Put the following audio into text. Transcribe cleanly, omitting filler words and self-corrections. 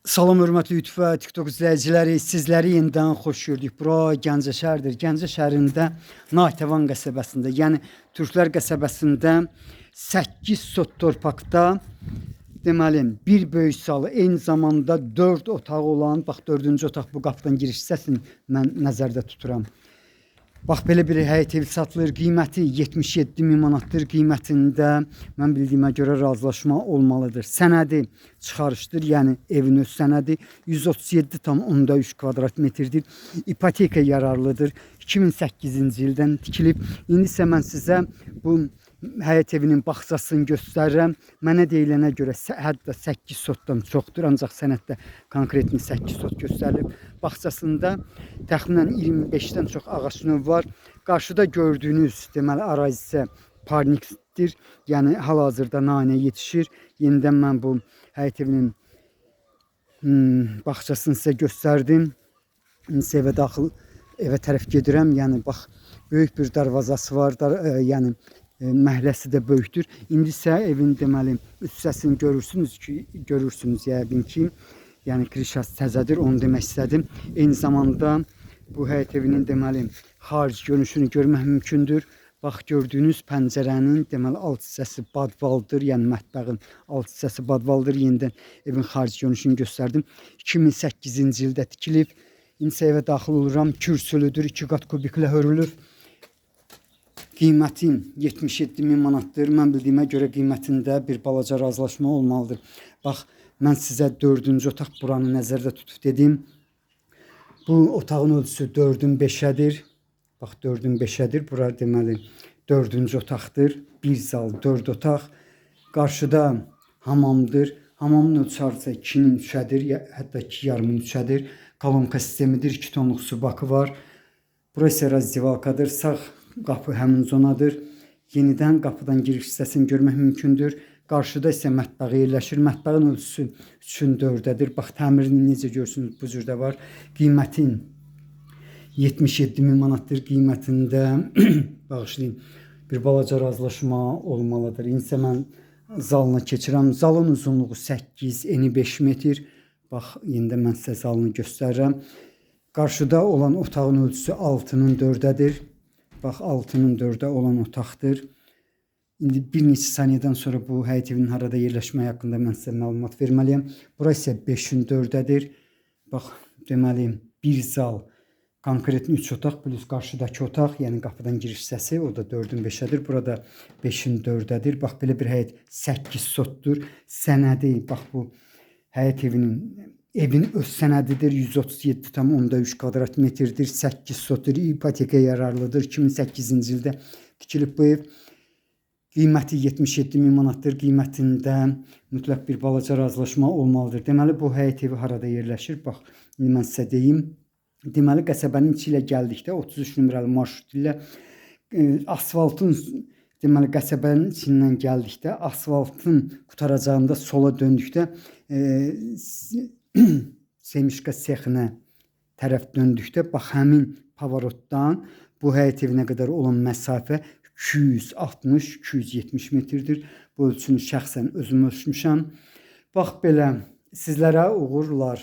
Salam hörmətli YouTube və TikTok izləyiciləri, sizləri yenidən xoş gördük. Bura Gəncə şəhərdir. Gəncə şəhərində Naytavan qəsəbəsində, yəni Türklər qəsəbəsində 8 sot torpaqda deməli bir böyük salı, eyni zamanda 4 otağı olan, bax 4-cü otaq bu qapıdan giriş hissəsini mən nəzərdə tuturam. Bax belə bir həyət evi satılır. Qiyməti 77.000 manatdır. Qiymətində mən bildiyimə görə razılaşma olmalıdır. Sənədi çıxarışdır, yəni evin öz sənədi 137,3 kvadrat metrdir. İpoteka yararlıdır. 2008-ci ildən tikilib. İndi isə mən sizə bu həyət evinin bağçasını göstərirəm. Mənə deyilənə görə hətta 8 sotdan çoxdur, ancaq sənəddə konkretni 8 sot göstərilib. Bağçasında təxminən 25-dən çox ağac növü var. Qarşıda gördüyünüz deməli ərazi parnikdir. Yəni hal-hazırda nanə yetişir. Yenidən mən bu həyət evinin bağçasını sizə göstərdim. İndi evə daxil evə tərəf gedirəm. Yəni bax böyük bir darvazası var. Yəni məhəlləsi də böyükdür. İndi isə evin deməli üst hissəsini görürsünüz yəqin ki, yəni kirişası təzədir, onu demək istədim. Eyni zamanda bu həyət evinin deməli xarici görünüşünü görmək mümkündür. Bax gördüyünüz pəncərənin deməli alt hissəsi badvaldır, yəni mətbəxin alt hissəsi badvaldır. Yenidən evin xarici görünüşünü göstərdim. 2008-ci ildə tikilib. İndi isə evə daxil oluram. Kürsülüdür, 2 qat kubiklə hörülür. Qiyməti 77.000 manatdır. Mən bildiyimə görə qiymətində bir balaca razılaşma olmalıdır. Bax, mən sizə 4-cü otaq buranı nəzərdə tutub dedim. Bu otağın ölçüsü 4-ün 5-ədir. Bax, 4-ün 5-ədir. Bura deməli 4-cü otaqdır. 1 zal, 4 otaq. Qarşıda hamamdır. Hamamın ölçüsü hardasa 2-nin 3-ədir, hətta 2,5-nin 3-ədir. Kolonka sistemidir, 2 tonluq su bakı var. Burası razdivalkadır. Sağ qapı həmin zonadır. Yenidən qapıdan giriş hissəsini görmək mümkündür. Qarşıda isə mətbəxi yerləşir. Mətbəxin ölçüsü 3-ün 4-ədir. Bax, təmirini necə görürsünüz, bu cürdə var. Qiymətin 77.000 manatdır. Qiymətində bağışlayın, bir balaca razılaşma olmalıdır. İndi isə mən zalına keçirəm. Zalın uzunluğu 8, eni 5 metr. Bax, yenidən mən sizə zalını göstərirəm. Qarşıda olan otağın ölçüsü 6-nın 4-ədir. Bax, 6-nın 4-ə olan otaqdır. İndi bir neçə saniyədən sonra bu həyət evinin harada yerləşməyi haqqında mən sizə məlumat verməliyəm. Burası isə 5-in 4-ədir. Bax, deməli, bir zal, konkretni 3 otaq, plus qarşıdakı otaq, yəni qapıdan giriş hissəsi, o da 4-ün 5-ədir. Burada 5-in 4-ədir. Bax, belə bir həyət 8 sotdur. Sənədi, bax bu həyət evin öz sənədidir. 137,3 kvadrat metrdir. 8 sotdur. İpoteka yararlıdır. 2008-ci ildə tikilib bu ev. Qiyməti 77.000 manatdır. Qiymətində mütləq bir balaca razılaşma olmalıdır. Deməli, bu həyət evi harada yerləşir? Bax, indi mən sizə deyim. Deməli, qəsəbənin içi ilə gəldikdə 33 nömrəli marşrut ilə asfaltın, deməli, qəsəbənin içindən gəldikdə asfaltın qutaracağında sola döndükdə Semişka sexinə tərəf döndükdə bax, həmin pavarotdan bu həyət evinə qədər olan məsafə 260-270 metrdir. Bu ölçünü şəxsən özüm ölçmüşəm. Bax belə, sizlərə uğurlar.